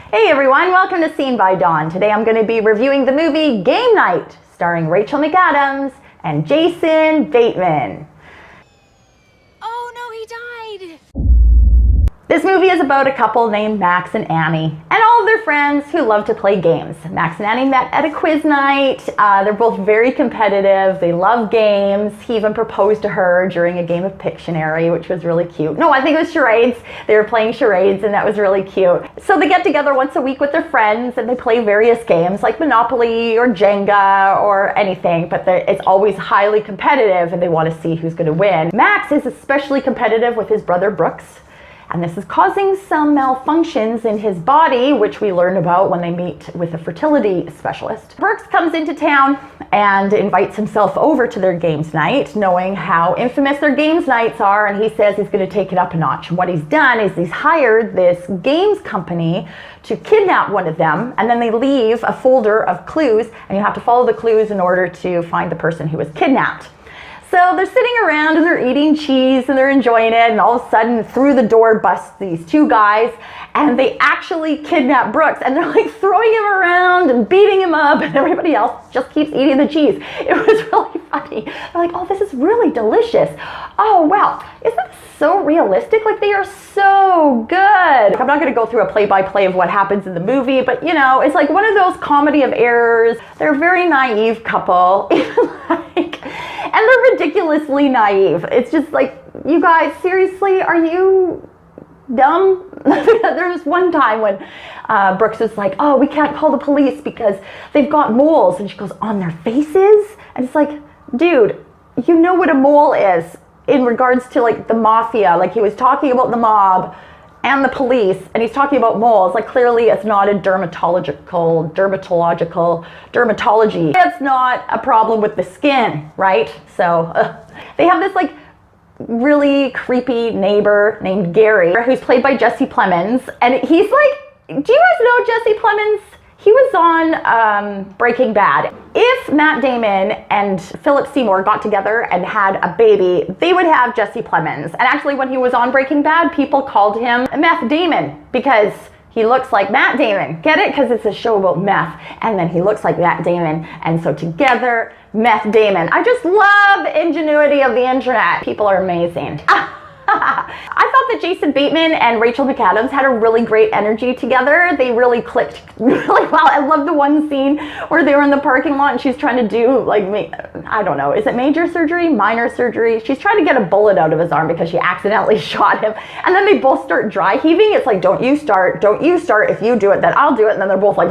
Hey everyone, welcome to Scene by Dawn. Today I'm going to be reviewing the movie Game Night, starring Rachel McAdams and Jason Bateman. Oh no, he died! This movie is about a couple named Max and Annie and all of their friends who love to play games. Max and Annie met at a quiz night. They're both very competitive. They love games. He even proposed to her during a game of Pictionary, which was really cute. No, I think it was charades. They were playing charades and that was really cute. So they get together once a week with their friends and they play various games like Monopoly or Jenga or anything, but it's always highly competitive and they want to see who's going to win. Max is especially competitive with his brother Brooks. And this is causing some malfunctions in his body, which we learn about when they meet with a fertility specialist. Brooks comes into town and invites himself over to their games night, knowing how infamous their games nights are, and he says he's going to take it up a notch. And what he's done is he's hired this games company to kidnap one of them, and then they leave a folder of clues, and you have to follow the clues in order to find the person who was kidnapped. So they're sitting around and they're eating cheese and they're enjoying it, and all of a sudden through the door busts these two guys and they actually kidnap Brooks, and they're like throwing him around and beating him up, and everybody else just keeps eating the cheese. It was really funny. They're like, oh, this is really delicious. Oh, wow. Isn't this so realistic? Like, they are so good. I'm not going to go through a play-by-play of what happens in the movie, but you know, it's like one of those comedy of errors. They're a very naive couple. And they're ridiculously naive. It's just like, you guys, seriously, are you dumb? There was one time when Brooks was like, oh, we can't call the police because they've got moles. And she goes, on their faces? And it's like, dude, you know what a mole is in regards to like the mafia. Like, he was talking about the mob and the police, and he's talking about moles. Like, clearly it's not a dermatology. It's not a problem with the skin, right? So they have this like really creepy neighbor named Gary, who's played by Jesse Plemons, and he's like, do you guys know Jesse Plemons? He was on Breaking Bad. If Matt Damon and Philip Seymour got together and had a baby, they would have Jesse Plemons. And actually, when he was on Breaking Bad, people called him Meth Damon because he looks like Matt Damon. Get it? Because it's a show about meth, and then he looks like Matt Damon, and so together, Meth Damon. I just love the ingenuity of the internet. People are amazing. I thought that Jason Bateman and Rachel McAdams had a really great energy together. They really clicked really well. I love the one scene where they were in the parking lot and she's trying to do like, I don't know, is it major surgery, minor surgery? She's trying to get a bullet out of his arm because she accidentally shot him. And then they both start dry heaving. It's like, don't you start. If you do it, then I'll do it. And then they're both like,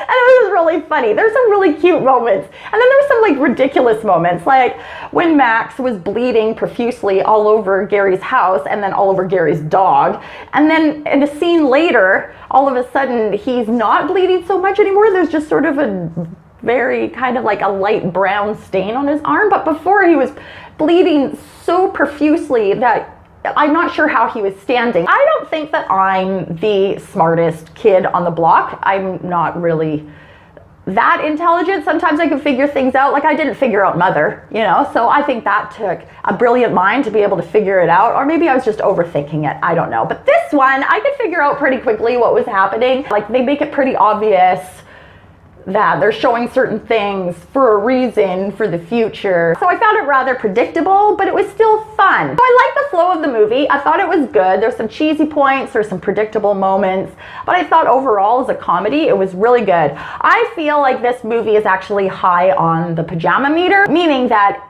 And it was really funny. There's some really cute moments. And then there were some like ridiculous moments, like when Max was bleeding profusely all over Gary's house and then all over Gary's dog. And then in a scene later, all of a sudden he's not bleeding so much anymore. There's just sort of a very kind of like a light brown stain on his arm. But before, he was bleeding so profusely that I'm not sure how he was standing. I don't think that I'm the smartest kid on the block. I'm not really that intelligent. Sometimes I can figure things out. Like, I didn't figure out Mother, you know? So I think that took a brilliant mind to be able to figure it out. Or maybe I was just overthinking it. I don't know. But this one, I could figure out pretty quickly what was happening. Like, they make it pretty obvious that they're showing certain things for a reason for the future. So I found it rather predictable, but it was still fun. So I liked the flow of the movie. I thought it was good. There's some cheesy points, there's some predictable moments, but I thought overall as a comedy, it was really good. I feel like this movie is actually high on the pajama meter, meaning that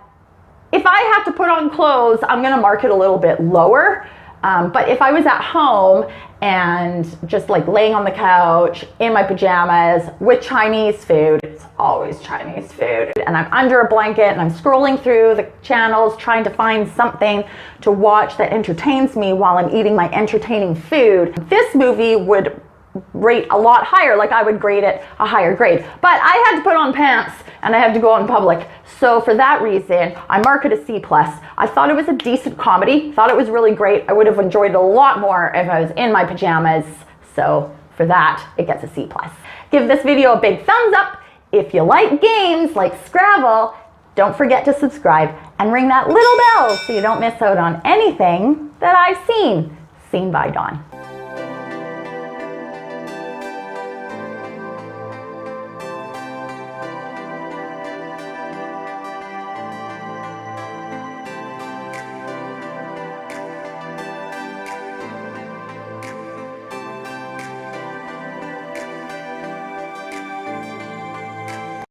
if I have to put on clothes, I'm gonna mark it a little bit lower. But if I was at home and just like laying on the couch in my pajamas with Chinese food, it's always Chinese food, and I'm under a blanket and I'm scrolling through the channels trying to find something to watch that entertains me while I'm eating my entertaining food, this movie would rate a lot higher. Like, I would grade it a higher grade. But I had to put on pants and I had to go out in public. So for that reason, I mark it a C+. I thought it was a decent comedy. Thought it was really great. I would have enjoyed it a lot more if I was in my pajamas. So for that, it gets a C+. Give this video a big thumbs up. If you like games like Scrabble, don't forget to subscribe and ring that little bell so you don't miss out on anything that I've seen. Scene by Dawn.